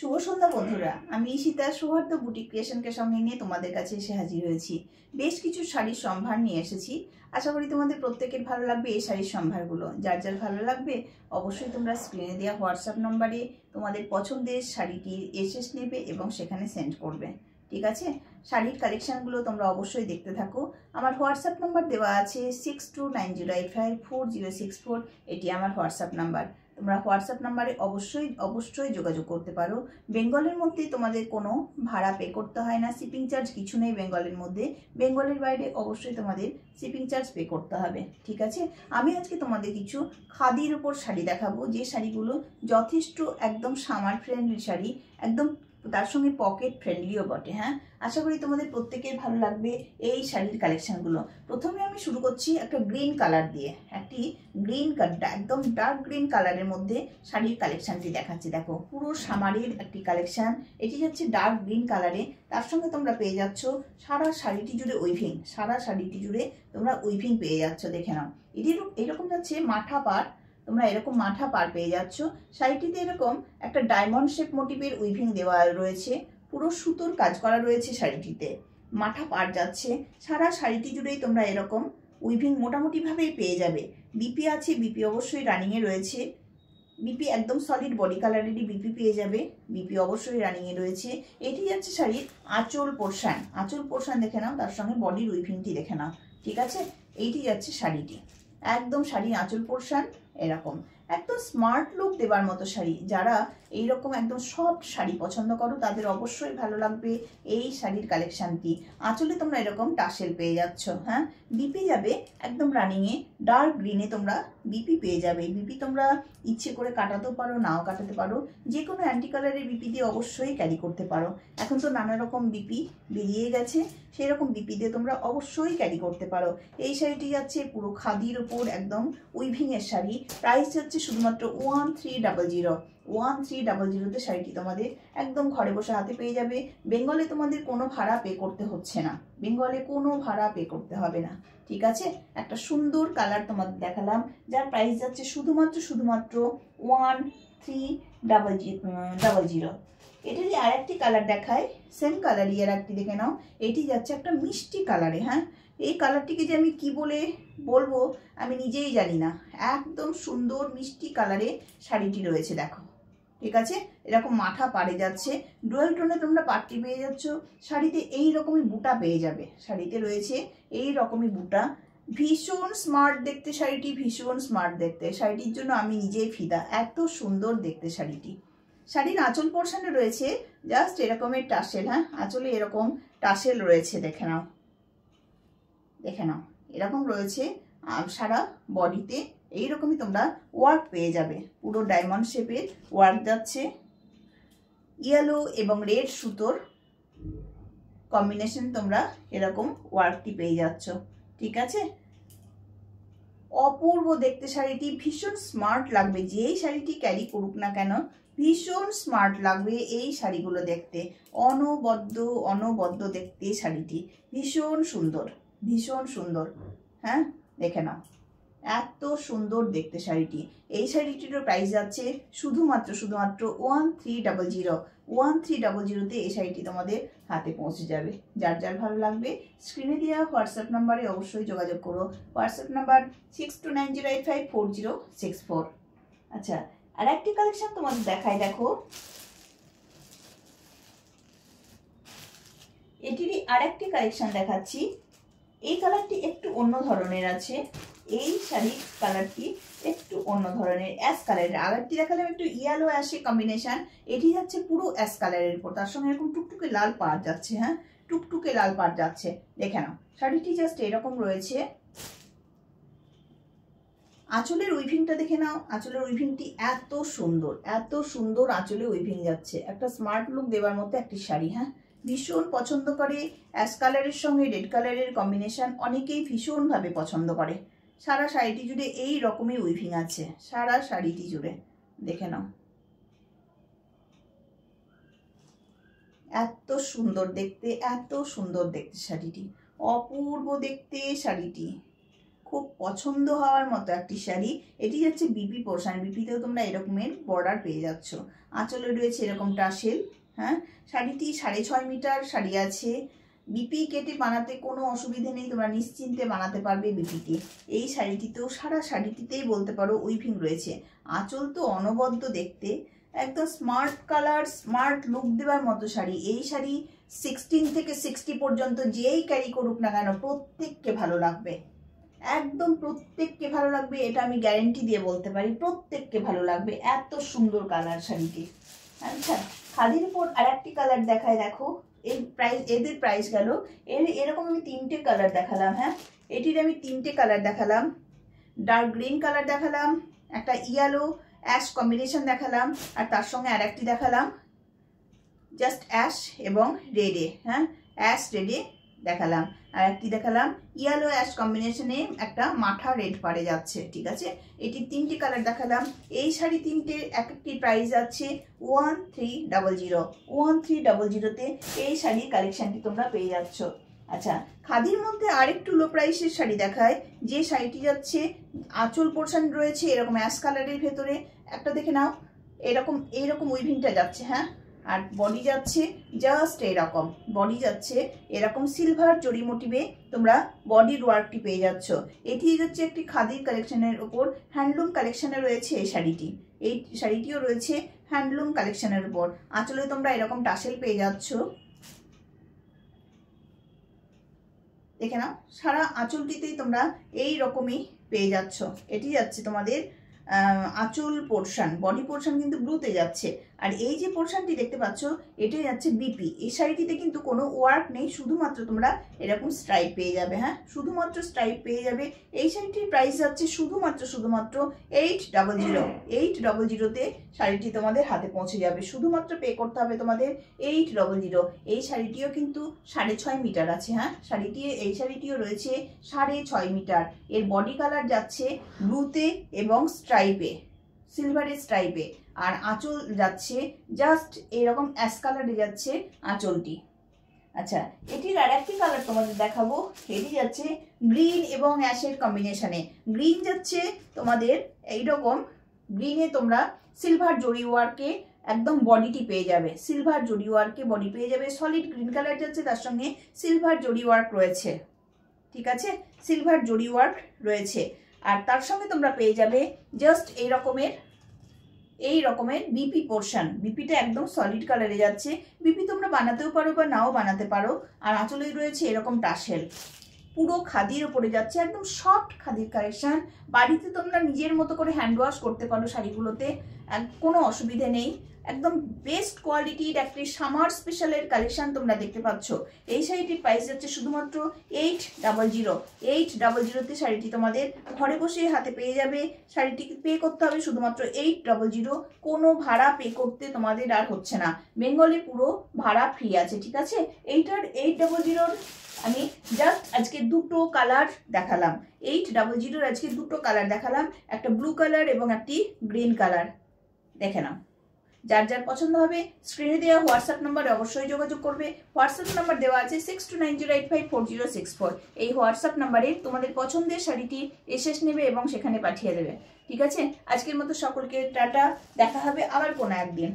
শুভ সন্ধ্যা বন্ধুরা, আমি ঈশিতা সৌহার্দ্য বুটিক ক্রিয়েশনকে সঙ্গে নিয়ে তোমাদের কাছে এসে হাজির হয়েছি। বেশ কিছু শাড়ির সম্ভার নিয়ে এসেছি। আশা করি তোমাদের প্রত্যেকের ভালো লাগবে এই শাড়ির সম্ভারগুলো। যার যার ভালো লাগবে অবশ্যই তোমরা স্ক্রিনে দেওয়া হোয়াটসঅ্যাপ নম্বরে তোমাদের পছন্দের শাড়িটির এসএস নেবে এবং সেখানে সেন্ড করবে। ঠিক আছে, শাড়ির কালেকশনগুলো তোমরা অবশ্যই দেখতে থাকো। আমার হোয়াটসঅ্যাপ নাম্বার দেওয়া আছে 6290854064। এটি আমার হোয়াটসঅ্যাপ নাম্বার। তোমরা হোয়াটসঅ্যাপ নাম্বারে অবশ্যই যোগাযোগ করতে পারো। বেঙ্গলের মধ্যে তোমাদের কোনো ভাড়া পে করতে হয় না, শিপিং চার্জ কিছু নেই বেঙ্গলের মধ্যে। বেঙ্গলের বাইরে অবশ্যই তোমাদের শিপিং চার্জ পে করতে হবে। ঠিক আছে, আমি আজকে তোমাদের কিছু খাদির উপর শাড়ি দেখাবো, যে শাড়িগুলো যথেষ্ট একদম সামার ফ্রেন্ডলি শাড়ি, একদম তার সঙ্গে পকেট ফ্রেন্ডলিও বটে। হ্যাঁ, আশা করি তোমাদের প্রত্যেকের ভালো লাগবে এই শাড়ির কালেকশনগুলো। প্রথমে আমি শুরু করছি একটা গ্রিন কালার দিয়ে। একটি গ্রিন একদম ডার্ক গ্রিন কালারের মধ্যে শাড়ির কালেকশনটি দেখাচ্ছি। দেখো, পুরো সামারের একটি কালেকশন। এটি হচ্ছে ডার্ক গ্রিন কালারে। তার সঙ্গে তোমরা পেয়ে যাচ্ছ সারা শাড়িটি জুড়ে উইভিং, সারা শাড়িটি জুড়ে তোমরা উইভিং পেয়ে যাচ্ছ। দেখে নাও, এটির এরকম যাচ্ছে মাথা পার। তোমরা এরকম মাথা পার পেয়ে যাচ্ছ। শাড়িটিতে এরকম একটা ডায়মন্ড শেপ মোটিভের উইভিং দেওয়া রয়েছে, পুরো সুতোর কাজ করা রয়েছে শাড়িটিতে। মাথা পার যাচ্ছে, সারা শাড়িটি জুড়েই তোমরা এরকম উইভিং মোটামুটি ভাবেই পেয়ে যাবে। বিপি আছে, বিপি অবশ্যই রানিংয়ে রয়েছে। বিপি একদম সলিড বডি কালারেরই বিপি পেয়ে যাবে, বিপি অবশ্যই রানিংয়ে রয়েছে। এটি যাচ্ছে শাড়ির আঁচল পোর্শন। আঁচল পোর্শন দেখে নাও, তার সঙ্গে বডির উইভিংটি দেখে নাও। ঠিক আছে, এইটি যাচ্ছে শাড়িটি, একদম শাড়ির আঁচল পোর্শন। এরকম একদম স্মার্ট লুক দেবার মতো শাড়ি। যারা এইরকম একদম সফট শাড়ি পছন্দ করো তাদের অবশ্যই ভালো লাগবে এই শাড়ির কালেকশনটি। আঁচলে তোমরা এরকম টাসেল পেয়ে যাচ্ছ। হ্যাঁ, বিপি যাবে একদম রানিংয়ে ডার্ক গ্রিনে, তোমরা বিপি পেয়ে যাবে। বিপি তোমরা ইচ্ছে করে কাটাতেও পারো, নাও কাটাতে পারো। যে কোনো অ্যান্টি কালারের বিপি দিয়ে অবশ্যই ক্যারি করতে পারো। এখন তো নানা রকম বিপি বেরিয়ে গেছে, সেই রকম বিপি দিয়ে তোমরা অবশ্যই ক্যারি করতে পারো। এই শাড়িটি যাচ্ছে পুরো খাদির ওপর একদম উইভিংয়ের শাড়ি। প্রাইস যাচ্ছে শুধুমাত্র 1300। 1300তে শাড়িটি তোমাদের একদম ঘরে বসে হাতে পেয়ে যাবে। বেঙ্গলে তোমাদের কোনো ভাড়া পে করতে হচ্ছে না, বেঙ্গলে কোনো ভাড়া পে করতে হবে না। ঠিক আছে, একটা সুন্দর কালার তোমাদের দেখালাম, যার প্রাইস যাচ্ছে শুধুমাত্র 1300। এটারই আর একটি কালার দেখায়, সেম কালারই আর একটি দেখে নাও। এটি যাচ্ছে একটা মিষ্টি কালারে। হ্যাঁ, এই কালারটিকে যে আমি কি বলে বলবো আমি নিজেই জানি না। একদম সুন্দর মিষ্টি কালারে শাড়িটি রয়েছে। দেখো, ঠিক আছে, এরকম মাথা পাড়ে যাচ্ছে, ডুয়াল টোনে তোমরা পাট্টি পেয়ে যাচ্ছ। শাড়িতে এই রকমই বুটা পেয়ে যাবে, শাড়িতে রয়েছে এই রকমই বুটা। ভীষণ স্মার্ট দেখতে শাড়িটি, ভীষণ স্মার্ট দেখতে। শাড়িটির জন্য আমি নিজেই ফিদা, এত সুন্দর দেখতে শাড়িটি। শাড়ির আঁচল পোর্শনে রয়েছে জাস্ট এরকমের টাসেল। হ্যাঁ, আঁচলে এরকম টাসেল রয়েছে, দেখে নাও, দেখে নাও, এরকম রয়েছে। সারা বডিতে এইরকমই তোমরা ওয়ার্ক পেয়ে যাবে, পুরো ডায়মন্ড শেপের ওয়ার্ক যাচ্ছে। ইয়েলো এবং রেড সুতোর কম্বিনেশন তোমরা এরকম ওয়ার্কটি পেয়ে যাচ্ছ। ঠিক আছে, অপূর্ব দেখতে শাড়িটি, ভীষণ স্মার্ট লাগবে। যেই শাড়িটি ক্যারি করুক না কেন ভীষণ স্মার্ট লাগবে এই শাড়িগুলো দেখতে। অনবদ্য দেখতে শাড়িটি, ভীষণ সুন্দর, ভীষণ সুন্দর। হ্যাঁ, দেখে নাও, এত সুন্দর দেখতে শাড়িটি। এই শাড়িটিরও প্রাইস যাচ্ছে শুধুমাত্র 1300। 1300তে এই শাড়িটি তোমাদের হাতে পৌঁছে যাবে। যার যার ভালো লাগবে স্ক্রিনে দেওয়া হোয়াটসঅ্যাপ নাম্বারে অবশ্যই যোগাযোগ করো। WhatsApp number 6290854064। আচ্ছা, আর একটি কালেকশন তোমাদের দেখাই। দেখো, এটিরই আর একটি কালেকশন দেখাচ্ছি। এই কালারটি একটু অন্য ধরনের আছে। এই শাড়ির কালারটি একটু অন্য ধরনের, অ্যাশ কালারের। আগেরটি দেখালাম একটু ইয়েলো অ্যাশে কম্বিনেশন, এটি যাচ্ছে পুরো অ্যাশ কালারের উপর, তার সঙ্গে এরকম টুকটুকে লাল পাড় যাচ্ছে। হ্যাঁ, টুকটুকে লাল পাড় যাচ্ছে, দেখে নাও। শাড়িটি জাস্ট এরকম রয়েছে। আঁচলের উইভিংটা দেখে নাও, আঁচলের উইভিংটি এত সুন্দর, এত সুন্দর আঁচলে উইভিং যাচ্ছে। একটা স্মার্ট লুক দেওয়ার মতো একটি শাড়ি। হ্যাঁ, ভীষণ পছন্দ করে অ্যাশ কালারের সঙ্গে রেড কালারের কম্বিনেশন, অনেকেই ভীষণভাবে পছন্দ করে। সারা শাড়িটি জুড়ে এই রকমই উইভিং আছে, সারা শাড়িটি জুড়ে দেখে নাও। এত সুন্দর দেখতে, এত সুন্দর দেখতে শাড়িটি, অপূর্ব দেখতে শাড়িটি, খুব পছন্দ হওয়ার মতো একটি শাড়ি। এটি যাচ্ছে বিপি পোর্শন, বিপিতেও তোমরা এরকমের বর্ডার পেয়ে যাচ্ছ। আঁচলে রয়েছে এরকম টাসেল। হ্যাঁ, শাড়িটি 6.5 মিটার শাড়ি আছে। বিপি কেটে বানাতে কোনো অসুবিধে নেই, তোমরা নিশ্চিন্তে বানাতে পারবে বিপিতে। এই শাড়িটিতেও সারা শাড়িটিতেই বলতে পারো উইভিং রয়েছে। আঁচল তো অনবদ্য দেখতে, একদম স্মার্ট কালার, স্মার্ট লুক দেওয়ার মতো শাড়ি। এই শাড়ি 16 থেকে 60 পর্যন্ত যেই ক্যারি করুক না কেন প্রত্যেককে ভালো লাগবে, একদম প্রত্যেককে ভালো লাগবে, এটা আমি গ্যারেন্টি দিয়ে বলতে পারি। প্রত্যেককে ভালো লাগবে, এত সুন্দর কালার শাড়িটি। আচ্ছা, খাদির উপর আর একটি কালার দেখায়, দেখো এই প্রাইস, এদের প্রাইস গেল এরকম আমি 3টে কালার দেখালাম। হ্যাঁ, এটির আমি 3টে কালার দেখালাম। ডার্ক গ্রিন কালার দেখালাম, একটা ইয়েলো অ্যাশ কম্বিনেশন দেখালাম, আর তার সঙ্গে আর একটি দেখালাম জাস্ট অ্যাশ এবং রেডে। হ্যাঁ, অ্যাশ রেডে দেখালাম, আর একটি দেখালাম ইয়েলো অ্যাশ কম্বিনেশনে একটা মাঠা রেড পারে যাচ্ছে। ঠিক আছে, এটি 3টে কালার দেখালাম। এই শাড়ি 3টে এক একটি প্রাইস আছে 1300। 1300তে এই শাড়ির কালেকশনটি তোমরা পেয়ে যাচ্ছ। আচ্ছা, খাদির মধ্যে আরেকটু লো প্রাইসের শাড়ি দেখায়, যে শাড়িটি যাচ্ছে আঁচল পোর্শন রয়েছে এরকম অ্যাশ কালারের ভেতরে, একটা দেখে নাও, এইরকম উইভিংটা যাচ্ছে। হ্যাঁ, আর বডি যাচ্ছে জাস্ট এরকম, বডি যাচ্ছে এরকম সিলভার জরি মোটিভে তোমরা বডির ওয়ার্কটি পেয়ে যাচ্ছ। এটি হচ্ছে একটি খাদির কালেকশনের উপর হ্যান্ডলুম কালেকশনে রয়েছে এই শাড়িটি। এই শাড়িটিও রয়েছে হ্যান্ডলুম কালেকশনের উপর। আঁচলে তোমরা এরকম টাসেল পেয়ে যাচ্ছ, দেখে নাও, সারা আঁচলটিতেই তোমরা এই রকমই পেয়ে যাচ্ছ। এটি যাচ্ছে তোমাদের আঁচল পোর্শন, বডি পোর্শন কিন্তু ব্লুতে যাচ্ছে। আর এই যে পোর্শনটি দেখতে পাচ্ছ এটাই যাচ্ছে বিপি। এই শাড়িটিতে কিন্তু কোনো ওয়ার্ক নেই, শুধুমাত্র তোমরা এরকম স্ট্রাইপ পেয়ে যাবে। হ্যাঁ, শুধুমাত্র স্ট্রাইপ পেয়ে যাবে। এই শাড়িটির প্রাইস যাচ্ছে শুধুমাত্র 800। 800তে শাড়িটি তোমাদের হাতে পৌঁছে যাবে। শুধুমাত্র পে করতে হবে তোমাদের 800। এই শাড়িটিও কিন্তু 6.5 মিটার আছে। হ্যাঁ, এই শাড়িটিও রয়েছে 6.5 মিটার। এর বডি কালার যাচ্ছে ব্লুতে এবং স্ট্রাইপে, সিলভারের স্ট্রাইপে, আর আঁচল যাচ্ছে জাস্ট এরকম অ্যাশ কালারে যাচ্ছে আঁচলটি। আচ্ছা, এটির আর একটি কালার তোমাদের দেখাবো। এটি যাচ্ছে গ্রিন এবং অ্যাশের কম্বিনেশনে। গ্রিন যাচ্ছে তোমাদের এইরকম, গ্রিনে তোমরা সিলভার জরি ওয়ার্কে একদম বডিটি পেয়ে যাবে, সিলভার জরি ওয়ার্কে বডি পেয়ে যাবে। সলিড গ্রিন কালার যাচ্ছে, তার সঙ্গে সিলভার জরি ওয়ার্ক রয়েছে। ঠিক আছে, সিলভার জরি ওয়ার্ক রয়েছে। আর তার সঙ্গে তোমরা পেয়ে যাবে জাস্ট এই রকমের বিপি পোর্শন। বিপিটা একদম সলিড কালারে যাচ্ছে। বিপি তোমরা বানাতেও পারো বা নাও বানাতে পারো। আর আঁচলে রয়েছে এরকম টাসেল, পুরো খাদির উপরে যাচ্ছে, একদম সফট খাদির কালেকশন। বাড়িতে তোমরা নিজের মতো করে হ্যান্ড ওয়াশ করতে পারো শাড়িগুলোতে, কোনো অসুবিধে নেই। একদম বেস্ট কোয়ালিটির একটি সামার স্পেশালের কালেকশন তোমরা দেখতে পাচ্ছ। এই শাড়িটির প্রাইস যাচ্ছে শুধুমাত্র 800। 800তে শাড়িটি তোমাদের ঘরে বসে হাতে পেয়ে যাবে। শাড়িটিকে পে করতে হবে শুধুমাত্র 800। কোনো ভাড়া পে করতে তোমাদের আর হচ্ছে না। বেঙ্গলে পুরো ভাড়া ফ্রি আছে। ঠিক আছে, এইটার 800 আমি জাস্ট আজকে দুটো কালার দেখালাম। 800 আজকে দুটো কালার দেখালাম, একটা ব্লু কালার এবং একটি গ্রিন কালার। দেখে নাও, যার যার পছন্দ হবে স্ক্রিনে দেওয়া হোয়াটসঅ্যাপ নাম্বারে অবশ্যই যোগাযোগ করবে। হোয়াটসঅ্যাপ নাম্বার দেওয়া আছে 6290854064। এই হোয়াটসঅ্যাপ নাম্বারে তোমাদের পছন্দের শাড়িটি এসএস নেবে এবং সেখানে পাঠিয়ে দেবে। ঠিক আছে, আজকের মতো সকলকে টাটা, দেখা হবে আবার কোনো একদিন।